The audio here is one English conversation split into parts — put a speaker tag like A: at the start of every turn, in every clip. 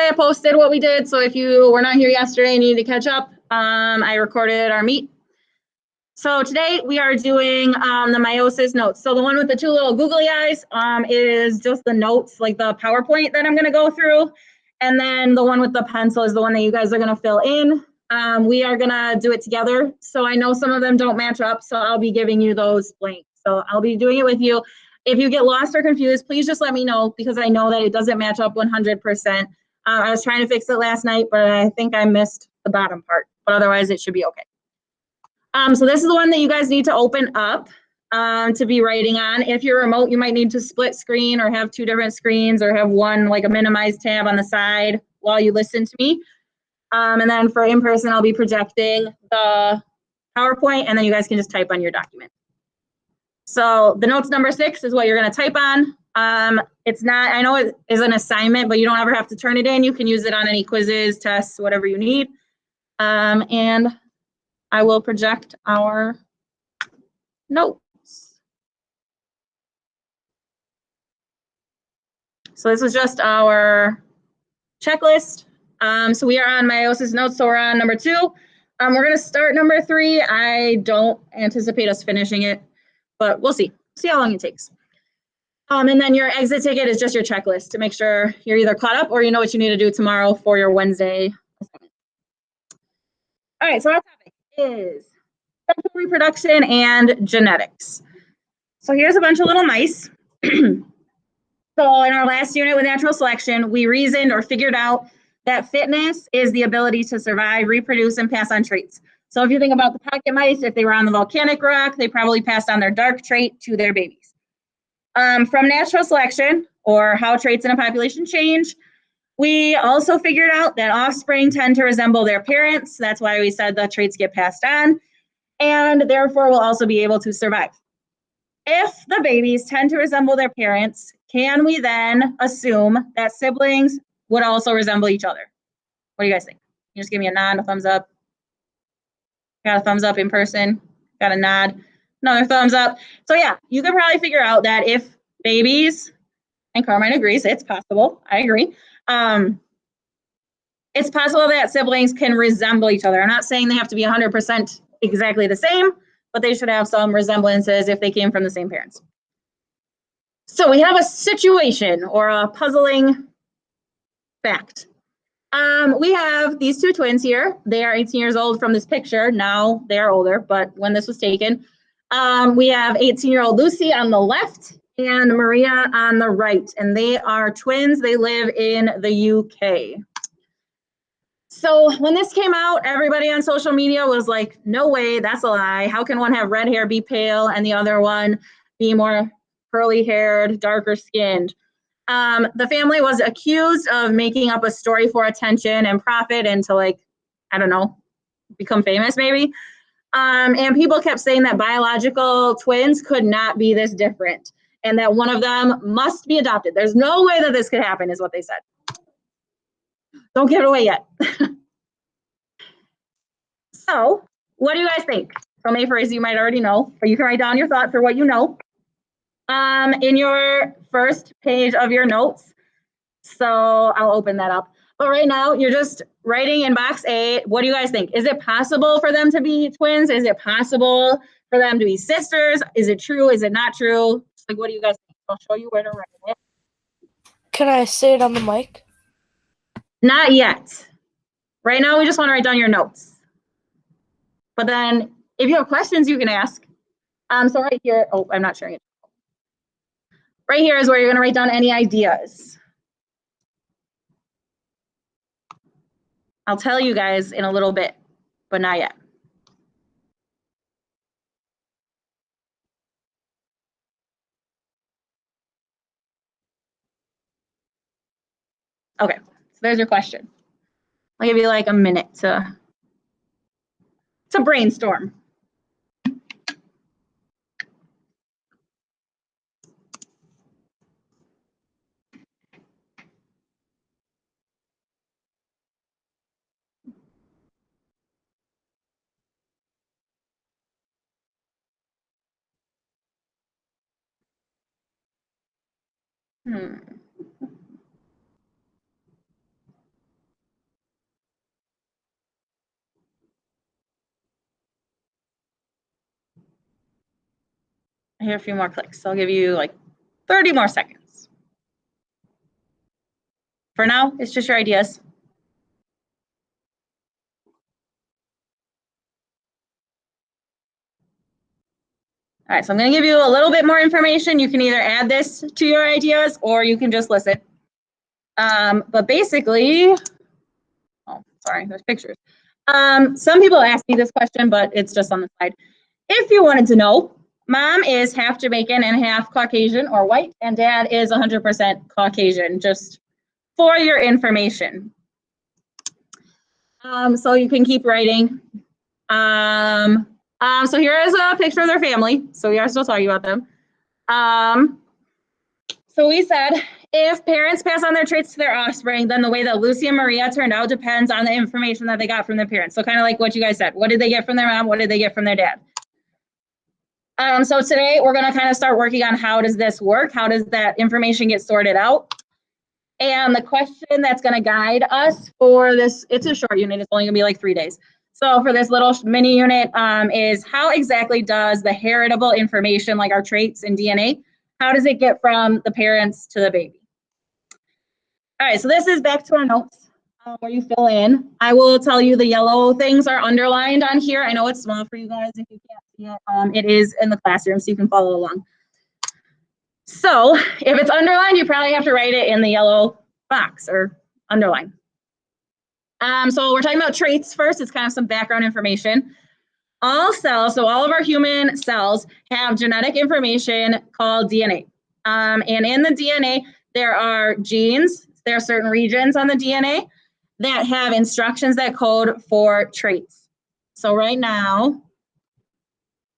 A: yesterday I posted what we did. So if you were not here yesterday and you need to catch up, I recorded our meet. So today we are doing the meiosis notes. So the one with the two little googly eyes is just the notes, like the PowerPoint that I'm going to go through. And then the one with the pencil is the one that you guys are going to fill in. We are going to do it together. So I know some of them don't match up, so I'll be giving you those blanks. So I'll be doing it with you. If you get lost or confused, please just let me know, because I know that it doesn't match up 100%. I was trying to fix it last night, but I think I missed the bottom part, but otherwise it should be okay. So this is the one that you guys need to open up to be writing on. If you're remote, you might need to split screen or have two different screens or have one, like a minimized tab on the side while you listen to me. And then for in-person, I'll be projecting the PowerPoint, and then you guys can just type on your document. So the notes number 6 is what you're going to type on. It's not, I know it is an assignment, but you don't ever have to turn it in. You can use it on any quizzes, tests, whatever you need. And I will project our notes. So this is just our checklist. So we are on meiosis notes, so we're on number 2. We're going to start number 3. I don't anticipate us finishing it, but we'll see. See how long it takes. And then your exit ticket is just your checklist to make sure you're either caught up or you know what you need to do tomorrow for your Wednesday assignment. All right, so our topic is sexual reproduction and genetics. So here's a bunch of little mice. So in our last unit with natural selection, we reasoned or figured out that fitness is the ability to survive, reproduce, and pass on traits. So if you think about the pocket mice, if they were on the volcanic rock, they probably passed on their dark trait to their babies. From natural selection, or how traits in a population change, we also figured out that offspring tend to resemble their parents. That's why we said the traits get passed on, and therefore will also be able to survive. If the babies tend to resemble their parents, can we then assume that siblings would also resemble each other? What do you guys think? You just give me a nod, a thumbs up. Got a thumbs up in person, got a nod, another thumbs up. So yeah, you could probably figure out that if babies, and Carmine agrees, it's possible, I agree. It's possible that siblings can resemble each other. I'm not saying they have to be 100% exactly the same, but they should have some resemblances if they came from the same parents. So we have a situation or a puzzling fact. We have these two twins here. They are 18 years old from this picture. Now they are older, but when this was taken, we have 18-year-old Lucy on the left and Maria on the right, and they are twins. They live in the UK. So when this came out, everybody on social media was like, no way, that's a lie. How can one have red hair, be pale, and the other one be more curly haired, darker skinned? The family was accused of making up a story for attention and profit and to, like, I don't know, become famous maybe. And people kept saying that biological twins could not be this different and that one of them must be adopted. There's no way that this could happen, is what they said. Don't give it away yet. So what do you guys think? Some aphorisms you might already know, but you can write down your thoughts for what you know in your first page of your notes. So I'll open that up. But right now, you're just writing in box A, what do you guys think? Is it possible for them to be twins? Is it possible for them to be sisters? Is it true? Is it not true? Like, what do you guys think? I'll show you where to write it.
B: Can I say it on the mic?
A: Not yet. Right now, we just want to write down your notes. But then if you have questions, you can ask. So right here, oh, I'm not sharing it. Right here is where you're going to write down any ideas. I'll tell you guys in a little bit, but not yet. Okay, so there's your question. I'll give you like a minute to brainstorm. hear a few more clicks. So I'll give you like 30 more seconds. For now, it's just your ideas. All right, so I'm going to give you a little bit more information. You can either add this to your ideas or you can just listen. But basically, oh, sorry, there's pictures. Some people ask me this question, but it's just on the slide. If you wanted to know, mom is half Jamaican and half Caucasian or white, and dad is 100% Caucasian, just for your information. So you can keep writing. So here is a picture of their family. So we are still talking about them. So we said, if parents pass on their traits to their offspring, then the way that Lucy and Maria turned out depends on the information that they got from their parents. So kind of like what you guys said. What did they get from their mom? What did they get from their dad? So today we're going to kind of start working on how does this work? How does that information get sorted out? And the question that's going to guide us for this, it's a short unit. It's only going to be like 3 days. So for this little mini unit is how exactly does the heritable information, like our traits and DNA, how does it get from the parents to the baby? All right, so this is back to our notes where you fill in. I will tell you the yellow things are underlined on here. I know it's small for you guys if you can't see it. It is in the classroom, so you can follow along. So if it's underlined, you probably have to write it in the yellow box or underline. So we're talking about traits first. It's kind of some background information. All cells, so all of our human cells have genetic information called DNA. And in the DNA, there are genes. There are certain regions on the DNA that have instructions that code for traits. So right now,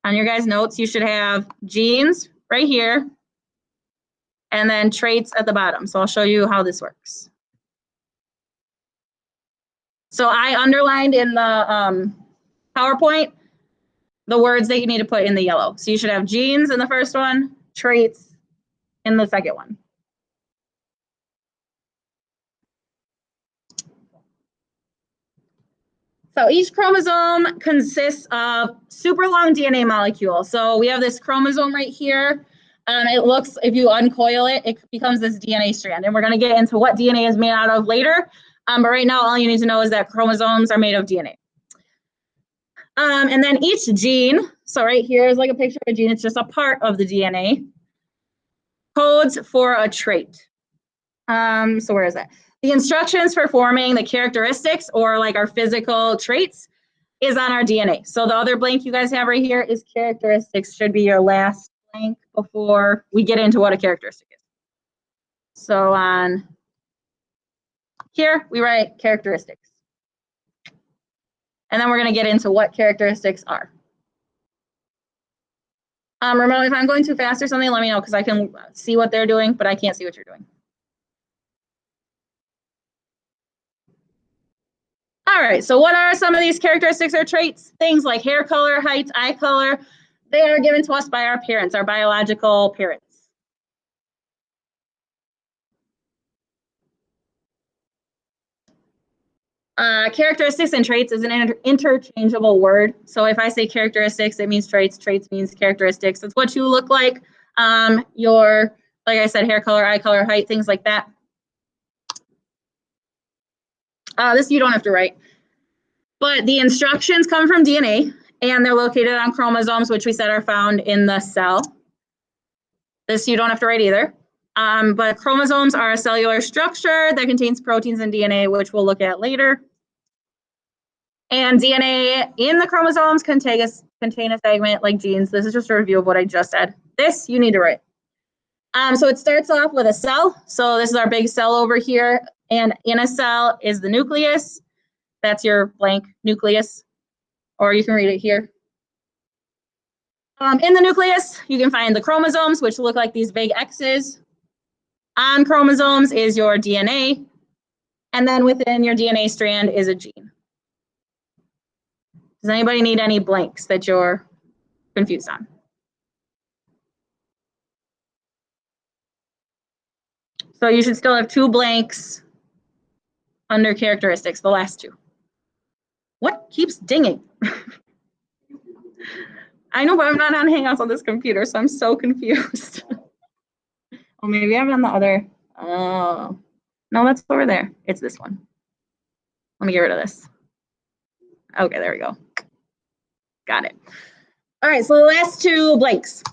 A: on your guys' notes, you should have genes right here, and then traits at the bottom. So I'll show you how this works. So I underlined in the PowerPoint the words that you need to put in the yellow. So you should have genes in the first one, traits in the second one. So each chromosome consists of super long DNA molecules. So we have this chromosome right here. It looks, if you uncoil it, it becomes this DNA strand. And we're going to get into what DNA is made out of later. But right now, all you need to know is that chromosomes are made of DNA. And then each gene, so right here is like a picture of a gene. It's just a part of the DNA, codes for a trait. So where is that? The instructions for forming the characteristics or like our physical traits is on our DNA. So the other blank you guys have right here is characteristics, should be your last blank before we get into what a characteristic is. So on here, we write characteristics. And then we're going to get into what characteristics are. Remember, if I'm going too fast or something, let me know because I can see what they're doing, but I can't see what you're doing. All right, so what are some of these characteristics or traits? Things like hair color, height, eye color, they are given to us by our parents, our biological parents. Characteristics and traits is an interchangeable word. So if I say characteristics, it means traits. Traits means characteristics. It's what you look like, your, like I said, hair color, eye color, height, things like that. This you don't have to write. But the instructions come from DNA, and they're located on chromosomes, which we said are found in the cell. This you don't have to write either. But chromosomes are a cellular structure that contains proteins and DNA, which we'll look at later. And DNA in the chromosomes contain a segment like genes. This is just a review of what I just said. This you need to write. So it starts off with a cell. So this is our big cell over here. And in a cell is the nucleus. That's your blank nucleus, or you can read it here. In the nucleus, you can find the chromosomes, which look like these big X's. On chromosomes is your DNA. And then within your DNA strand is a gene. Does anybody need any blanks that you're confused on? So you should still have 2 blanks under characteristics, the last 2. What keeps dinging? I know, but I'm not on Hangouts on this computer, so I'm so confused. Oh, maybe I'm on the other. Oh, no, that's over there. It's this one. Let me get rid of this. Okay, there we go. Got it. All right, so the last two blanks.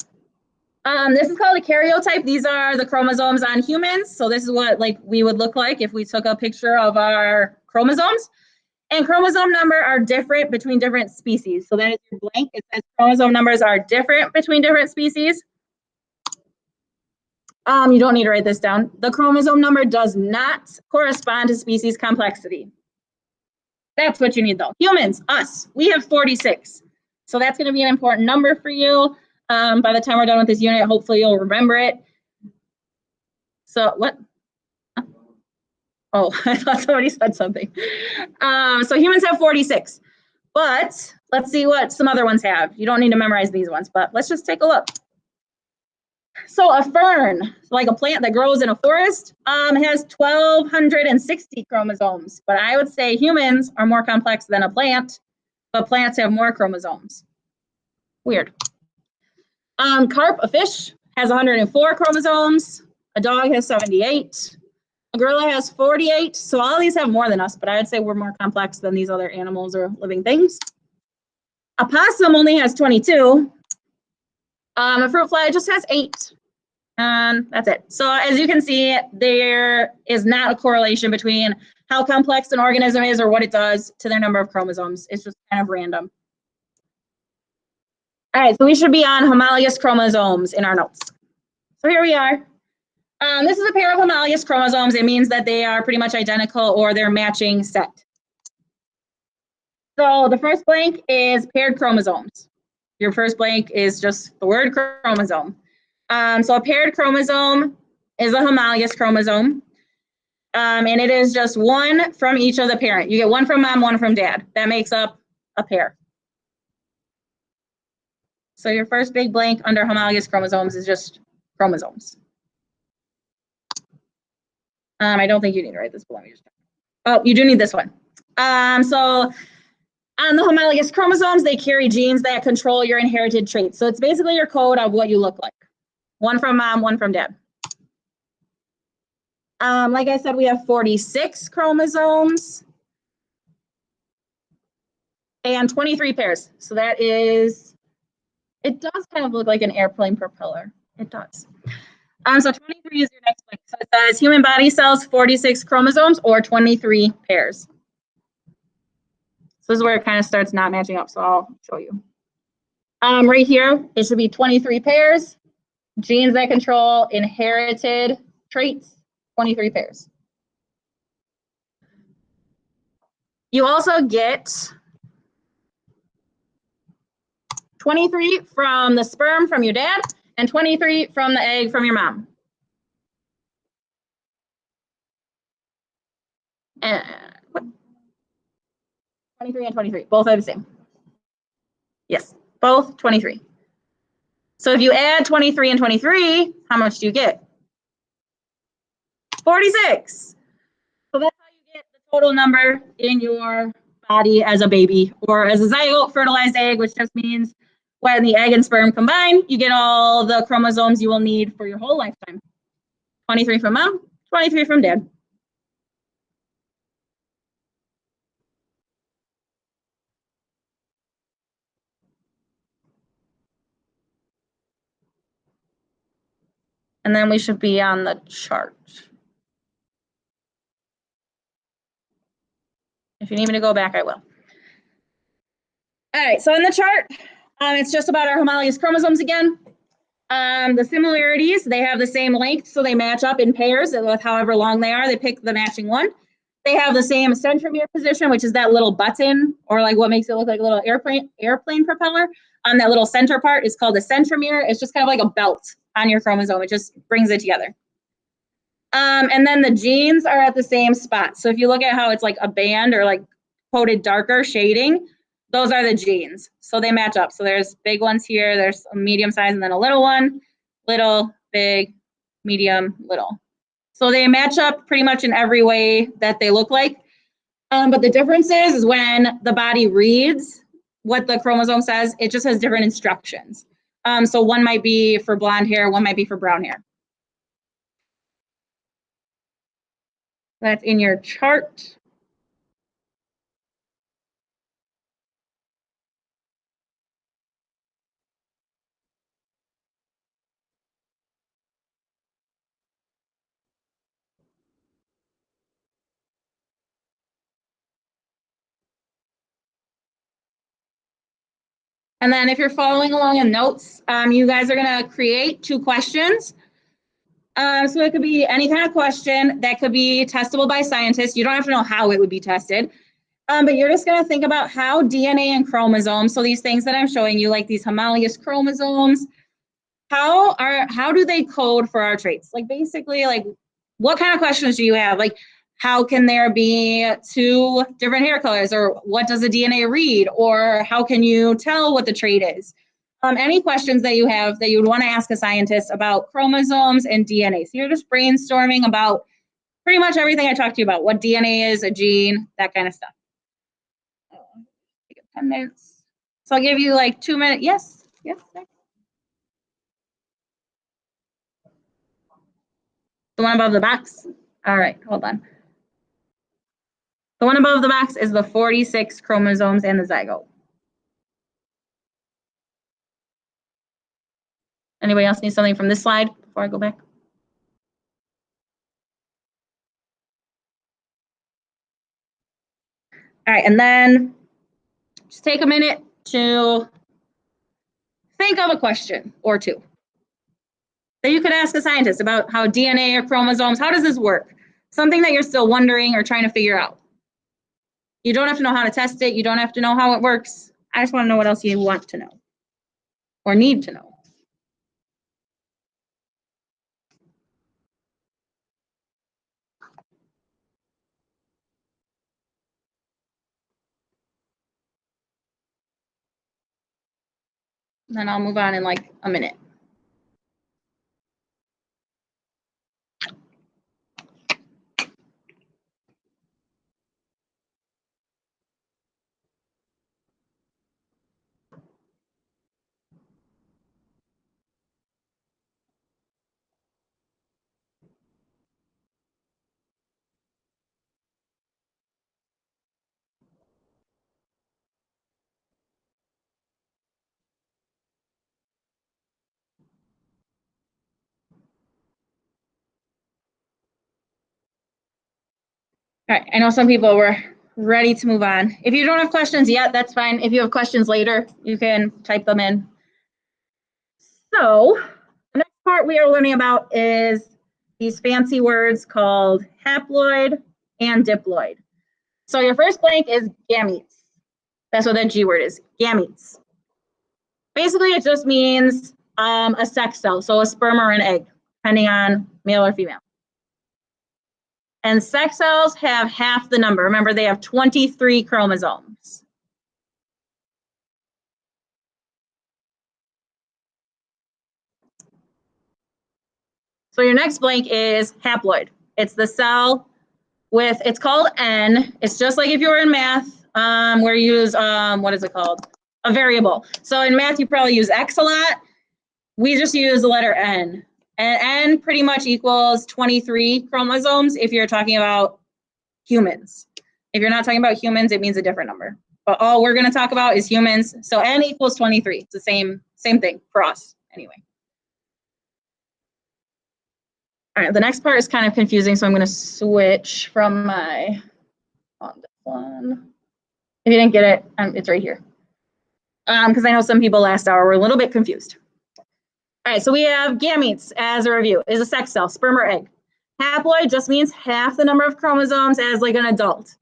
A: This is called a karyotype. These are the chromosomes on humans. So this is what we would look like if we took a picture of our chromosomes. And chromosome number are different between different species. So that is your blank. It says chromosome numbers are different between different species. You don't need to write this down. The chromosome number does not correspond to species complexity. That's what you need though. Humans, us, we have 46. So that's going to be an important number for you. By the time we're done with this unit, hopefully you'll remember it. So what? Oh, I thought somebody said something. So humans have 46, but let's see what some other ones have. You don't need to memorize these ones, but let's just take a look. So a fern, like a plant that grows in a forest, has 1,260 chromosomes, but I would say humans are more complex than a plant, but plants have more chromosomes. Weird. Carp, a fish, has 104 chromosomes. A dog has 78. A gorilla has 48. So all these have more than us, but I would say we're more complex than these other animals or living things. A possum only has 22. A fruit fly just has 8. And that's it. So as you can see, there is not a correlation between how complex an organism is or what it does to their number of chromosomes. It's just kind of random. All right, so we should be on homologous chromosomes in our notes. So here we are. This is a pair of homologous chromosomes. It means that they are pretty much identical or they're matching set. So the first blank is paired chromosomes. Your first blank is just the word chromosome. So a paired chromosome is a homologous chromosome. And it is just one from each of the parent. You get one from mom, one from dad. That makes up a pair. So your first big blank under homologous chromosomes is just chromosomes. I don't think you need to write this, but let me just. Oh, you do need this one. So on the homologous chromosomes, they carry genes that control your inherited traits. So it's basically your code of what you look like. One from mom, one from dad. Like I said, we have 46 chromosomes and 23 pairs. So that is, it does kind of look like an airplane propeller. It does. So 23 is your next one. So it says human body cells, 46 chromosomes or 23 pairs. So this is where it kind of starts not matching up. So I'll show you. Right here, it should be 23 pairs. Genes that control inherited traits, 23 pairs. You also get 23 from the sperm from your dad and 23 from the egg from your mom. And 23 and 23, both are the same. Yes, both 23. So if you add 23 and 23, how much do you get? 46. So that's how you get the total number in your body as a baby or as a zygote fertilized egg, which just means when the egg and sperm combine, you get all the chromosomes you will need for your whole lifetime. 23 from mom, 23 from dad. And then we should be on the chart. If you need me to go back, I will. All right, so in the chart, it's just about our homologous chromosomes again. The similarities, they have the same length, so they match up in pairs with however long they are. They pick the matching one. They have the same centromere position, which is that little button, or like what makes it look like a little airplane propeller. That little center part is called the centromere. It's just kind of like a belt on your chromosome. It just brings it together. And then the genes are at the same spot. So if you look at how it's like a band or like coated darker shading, those are the genes. So they match up. So there's big ones here, there's a medium size and then a little one, little, big, medium, little. So they match up pretty much in every way that they look like. But the difference is when the body reads what the chromosome says. It just has different instructions. So one might be for blonde hair, one might be for brown hair. That's in your chart. And then if you're following along in notes, you guys are going to create 2 questions. So it could be any kind of question that could be testable by scientists. You don't have to know how it would be tested, but you're just going to think about how DNA and chromosomes, so these things that I'm showing you, like these homologous chromosomes, how do they code for our traits? Like basically, like what kind of questions do you have? Like how can there be 2 different hair colors, or what does the DNA read, or how can you tell what the trait is? Any questions that you have that you would want to ask a scientist about chromosomes and DNA. So you're just brainstorming about pretty much everything I talked to you about, what DNA is, a gene, that kind of stuff. Take 10 minutes. So I'll give you like 2 minutes. Yes, yes. The one above the box? All right, hold on. The one above the box is the 46 chromosomes and the zygote. Anybody else need something from this slide before I go back? All right, and then just take a minute to think of a question or 2 that you could ask a scientist about how DNA or chromosomes, how does this work? Something that you're still wondering or trying to figure out. You don't have to know how to test it. You don't have to know how it works. I just want to know what else you want to know or need to know. And then I'll move on in like a minute. All right, I know some people were ready to move on. If you don't have questions yet, that's fine. If you have questions later, you can type them in. So the next part we are learning about is these fancy words called haploid and diploid. So your first blank is gametes. That's what that G word is, gametes. Basically, it just means a sex cell, so a sperm or an egg, depending on male or female. And sex cells have half the number. Remember, they have 23 chromosomes. So your next blank is haploid. It's the cell with, it's called N. It's just like if you were in math, where you use, what is it called? A variable. So in math, you probably use X a lot. We just use the letter N. And N pretty much equals 23 chromosomes if you're talking about humans. If you're not talking about humans, it means a different number. But all we're going to talk about is humans. So N equals 23. It's the same thing for us anyway. All right, the next part is kind of confusing, so I'm going to switch from my on this one. If you didn't get it, it's right here. Because I know some people last hour were a little bit confused. All right, so we have gametes as a review. Is a sex cell, sperm or egg. Haploid just means half the number of chromosomes as like an adult.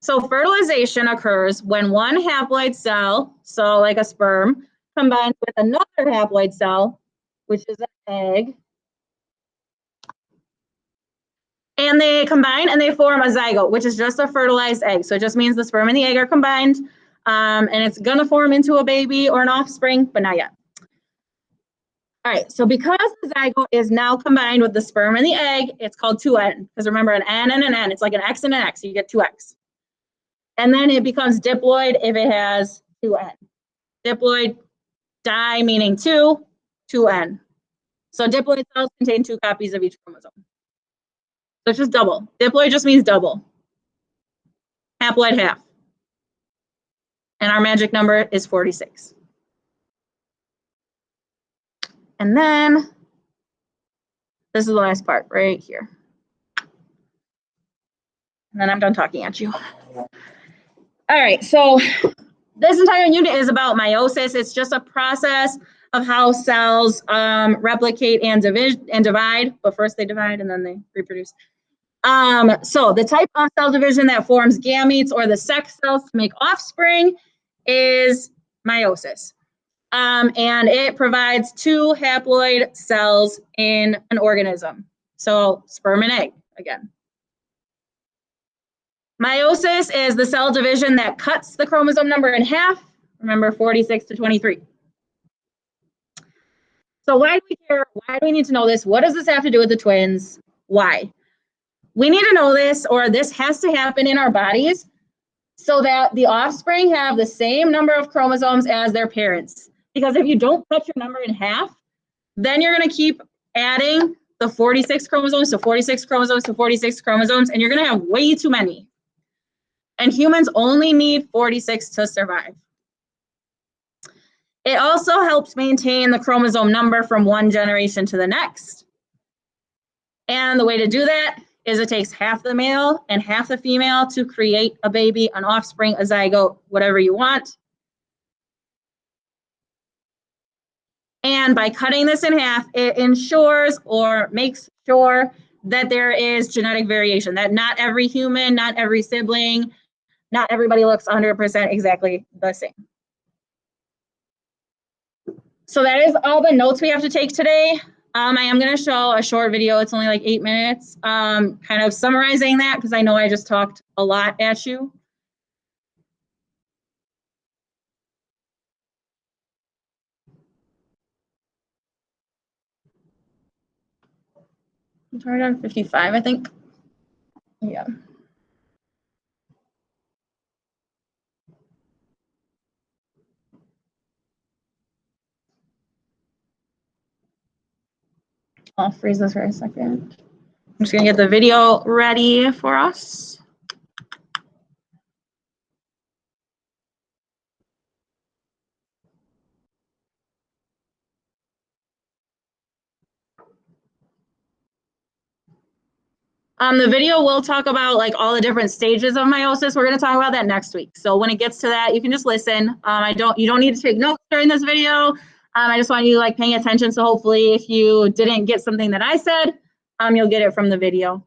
A: So fertilization occurs when one haploid cell, so like a sperm, combines with another haploid cell, which is an egg. And they combine and they form a zygote, which is just a fertilized egg. So it just means the sperm and the egg are combined, and it's going to form into a baby or an offspring, but not yet. All right, so because the zygote is now combined with the sperm and the egg, it's called 2N. Because remember, an N and an N, it's like an X and an X, so you get 2X. And then it becomes diploid if it has 2N. Diploid, di meaning 2, 2N. So diploid cells contain 2 copies of each chromosome. So it's just double. Diploid just means double. Haploid, half. And our magic number is 46. And then this is the last part right here. And then I'm done talking at you. All right, so this entire unit is about meiosis. It's just a process of how cells replicate and divide, but first they divide and then they reproduce. So the type of cell division that forms gametes or the sex cells to make offspring is meiosis. And it provides 2 haploid cells in an organism. So sperm and egg again. Meiosis is the cell division that cuts the chromosome number in half. Remember, 46 to 23. So why do we care? Why do we need to know this? What does this have to do with the twins? Why? We need to know this, or this has to happen in our bodies so that the offspring have the same number of chromosomes as their parents. Because if you don't cut your number in half, then you're going to keep adding the 46 chromosomes to 46 chromosomes to 46 chromosomes, and you're going to have way too many. And humans only need 46 to survive. It also helps maintain the chromosome number from one generation to the next. And the way to do that is it takes half the male and half the female to create a baby, an offspring, a zygote, whatever you want. And by cutting this in half, it ensures or makes sure that there is genetic variation, that not every human, not every sibling, not everybody looks 100% exactly the same. So that is all the notes we have to take today. I am going to show a short video. It's only like 8 minutes, kind of summarizing that because I know I just talked a lot at you. I'm started on 55, I think. Yeah. I'll freeze this for a second. I'm just going to get the video ready for us. The video will talk about like all the different stages of meiosis. We're going to talk about that next week. So when it gets to that, you can just listen. You don't need to take notes during this video. I just want you like paying attention. So hopefully if you didn't get something that I said, you'll get it from the video.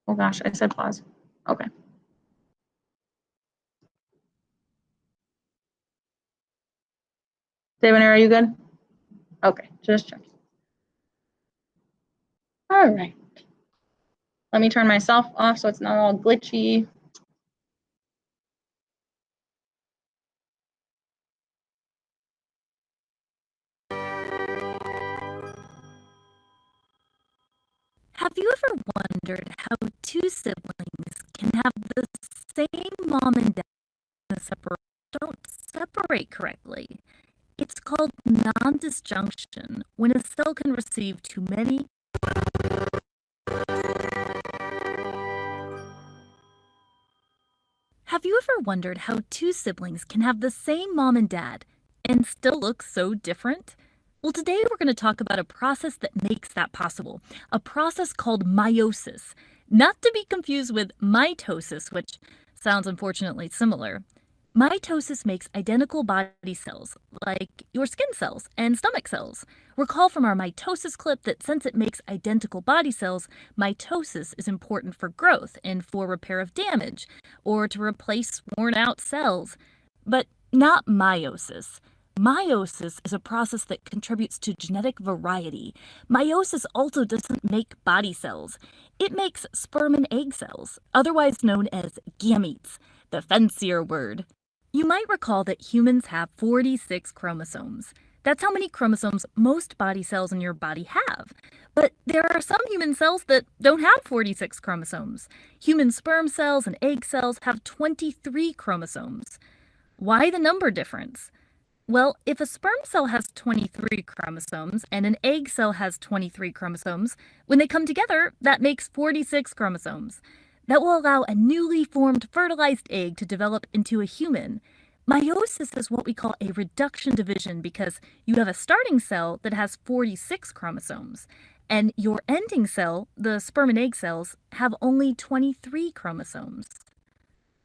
A: Oh gosh, I said pause. Okay. David, are you good? Okay, just check. All right. Let me turn myself off so it's not all glitchy.
C: Have you ever wondered how 2 siblings can have the same mom and dad don't separate correctly? It's called non-disjunction when a cell can receive too many. Have you ever wondered how 2 siblings can have the same mom and dad and still look so different? Well, today we're going to talk about a process that makes that possible, a process called meiosis, not to be confused with mitosis, which sounds unfortunately similar. Mitosis makes identical body cells, like your skin cells and stomach cells. Recall from our mitosis clip that since it makes identical body cells, mitosis is important for growth and for repair of damage, or to replace worn-out cells. But not meiosis. Meiosis is a process that contributes to genetic variety. Meiosis also doesn't make body cells. It makes sperm and egg cells, otherwise known as gametes, the fancier word. You might recall that humans have 46 chromosomes. That's how many chromosomes most body cells in your body have. But there are some human cells that don't have 46 chromosomes. Human sperm cells and egg cells have 23 chromosomes. Why the number difference? Well, if a sperm cell has 23 chromosomes and an egg cell has 23 chromosomes, when they come together, that makes 46 chromosomes. That will allow a newly formed fertilized egg to develop into a human. Meiosis is what we call a reduction division because you have a starting cell that has 46 chromosomes, and your ending cell, the sperm and egg cells, have only 23 chromosomes.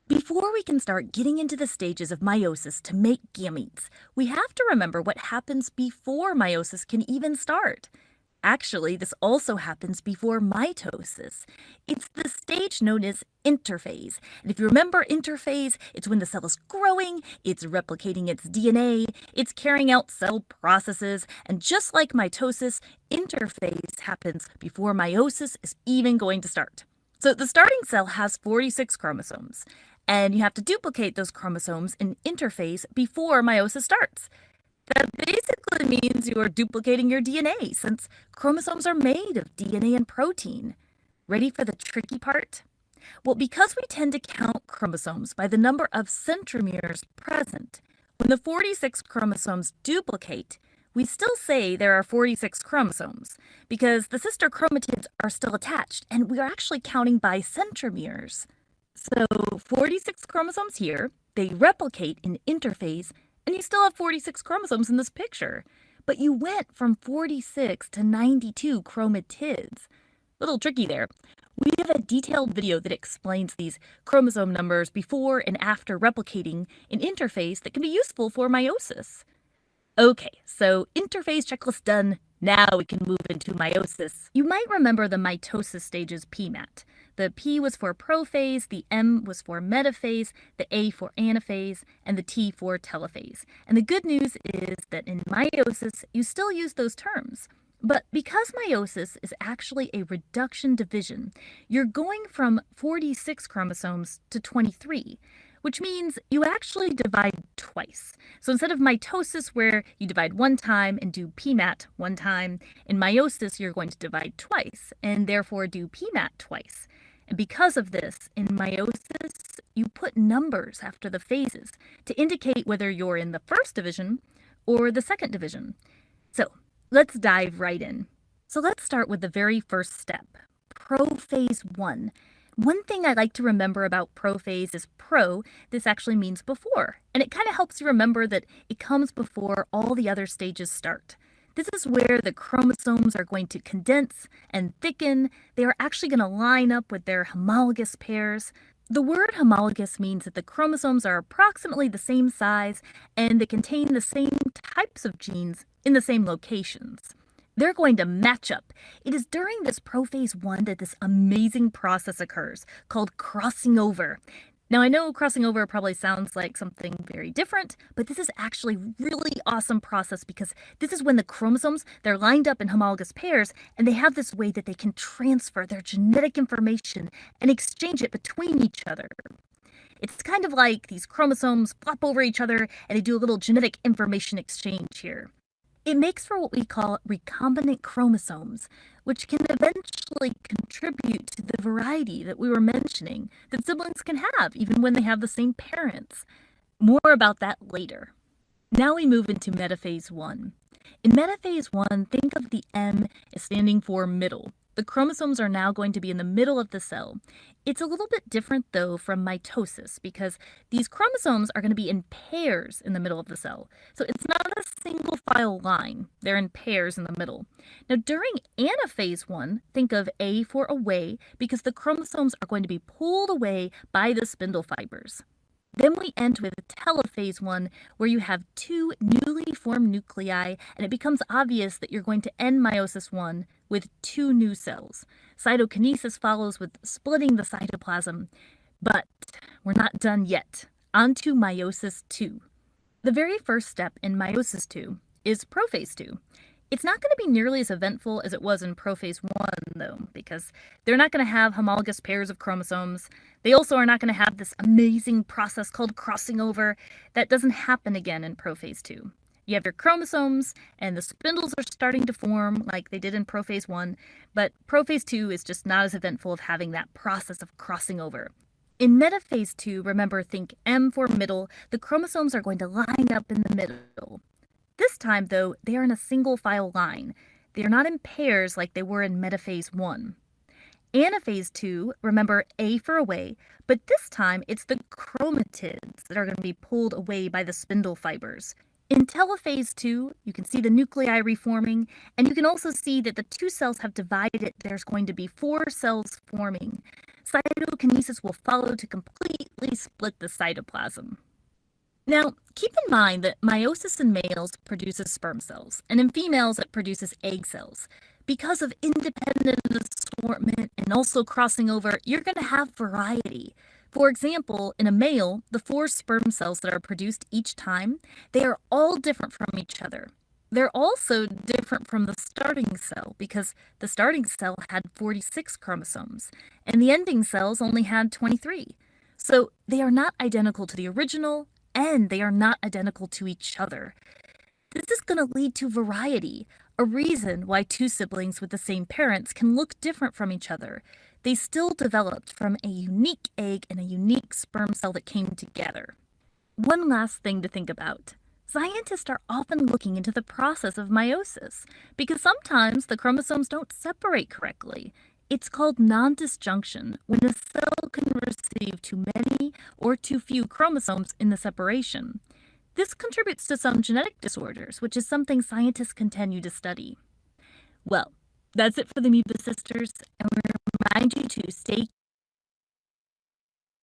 C: Before we can start getting into the stages of meiosis to make gametes, we have to remember what happens before meiosis can even start. Actually, this also happens before mitosis. It's the stage known as interphase. And if you remember interphase, it's when the cell is growing, it's replicating its DNA, it's carrying out cell processes, and just like mitosis, interphase happens before meiosis is even going to start. So the starting cell has 46 chromosomes, and you have to duplicate those chromosomes in interphase before meiosis starts. That basically means you are duplicating your DNA, since chromosomes are made of DNA and protein. Ready for the tricky part? Well, because we tend to count chromosomes by the number of centromeres present, when the 46 chromosomes duplicate, we still say there are 46 chromosomes, because the sister chromatids are still attached, and we are actually counting by centromeres. So 46 chromosomes here, they replicate in interphase, and you still have 46 chromosomes in this picture. But you went from 46 to 92 chromatids. Little tricky there. We have a detailed video that explains these chromosome numbers before and after replicating in interphase that can be useful for meiosis. Okay, so interphase checklist done. Now we can move into meiosis. You might remember the mitosis stages PMAT. The P was for prophase, the M was for metaphase, the A for anaphase, and the T for telophase. And the good news is that in meiosis, you still use those terms. But because meiosis is actually a reduction division, you're going from 46 chromosomes to 23, which means you actually divide twice. So instead of mitosis, where you divide one time and do PMAT one time, in meiosis, you're going to divide twice and therefore do PMAT twice. And because of this, in meiosis, you put numbers after the phases to indicate whether you're in the first division or the second division. So let's dive right in. So let's start with the very first step, prophase 1. One thing I like to remember about prophase is this actually means before, and it kind of helps you remember that it comes before all the other stages start. This is where the chromosomes are going to condense and thicken. They are actually going to line up with their homologous pairs. The word homologous means that the chromosomes are approximately the same size and they contain the same types of genes in the same locations. They're going to match up. It is during this prophase 1 that this amazing process occurs called crossing over. Now, I know crossing over probably sounds like something very different, but this is actually a really awesome process because this is when the chromosomes, they're lined up in homologous pairs, and they have this way that they can transfer their genetic information and exchange it between each other. It's kind of like these chromosomes flop over each other, and they do a little genetic information exchange here. It makes for what we call recombinant chromosomes, which can eventually contribute to the variety that we were mentioning that siblings can have even when they have the same parents. More about that later. Now we move into metaphase 1. In metaphase 1, think of the M as standing for middle. The chromosomes are now going to be in the middle of the cell. It's a little bit different, though, from mitosis because these chromosomes are going to be in pairs in the middle of the cell. So it's not a single file line. They're in pairs in the middle. Now, during anaphase 1, think of A for away because the chromosomes are going to be pulled away by the spindle fibers. Then we end with telophase 1, where you have two newly formed nuclei, and it becomes obvious that you're going to end meiosis 1 with two new cells. Cytokinesis follows with splitting the cytoplasm, but we're not done yet. On to meiosis 2. The very first step in meiosis 2 is prophase 2. It's not going to be nearly as eventful as it was in prophase 1, though, because they're not going to have homologous pairs of chromosomes. They also are not going to have this amazing process called crossing over. That doesn't happen again in prophase 2. You have your chromosomes, and the spindles are starting to form like they did in prophase 1, but prophase 2 is just not as eventful of having that process of crossing over. In metaphase 2, remember, think M for middle, the chromosomes are going to line up in the middle. This time, though, they are in a single file line. They are not in pairs like they were in metaphase 1. Anaphase 2, remember A for away, but this time it's the chromatids that are going to be pulled away by the spindle fibers. In telophase 2, you can see the nuclei reforming, and you can also see that the two cells have divided. There's going to be 4 cells forming. Cytokinesis will follow to completely split the cytoplasm. Now, keep in mind that meiosis in males produces sperm cells, and in females it produces egg cells. Because of independent assortment and also crossing over, you're going to have variety. For example, in a male, the 4 sperm cells that are produced each time, they are all different from each other. They're also different from the starting cell because the starting cell had 46 chromosomes and the ending cells only had 23. So they are not identical to the original and they are not identical to each other. This is going to lead to variety, a reason why 2 siblings with the same parents can look different from each other. They still developed from a unique egg and a unique sperm cell that came together. One last thing to think about. Scientists are often looking into the process of meiosis because sometimes the chromosomes don't separate correctly. It's called non-disjunction when a cell can receive too many or too few chromosomes in the separation. This contributes to some genetic disorders, which is something scientists continue to study. Well, that's it for the Meiosis sisters, and we remind you to stay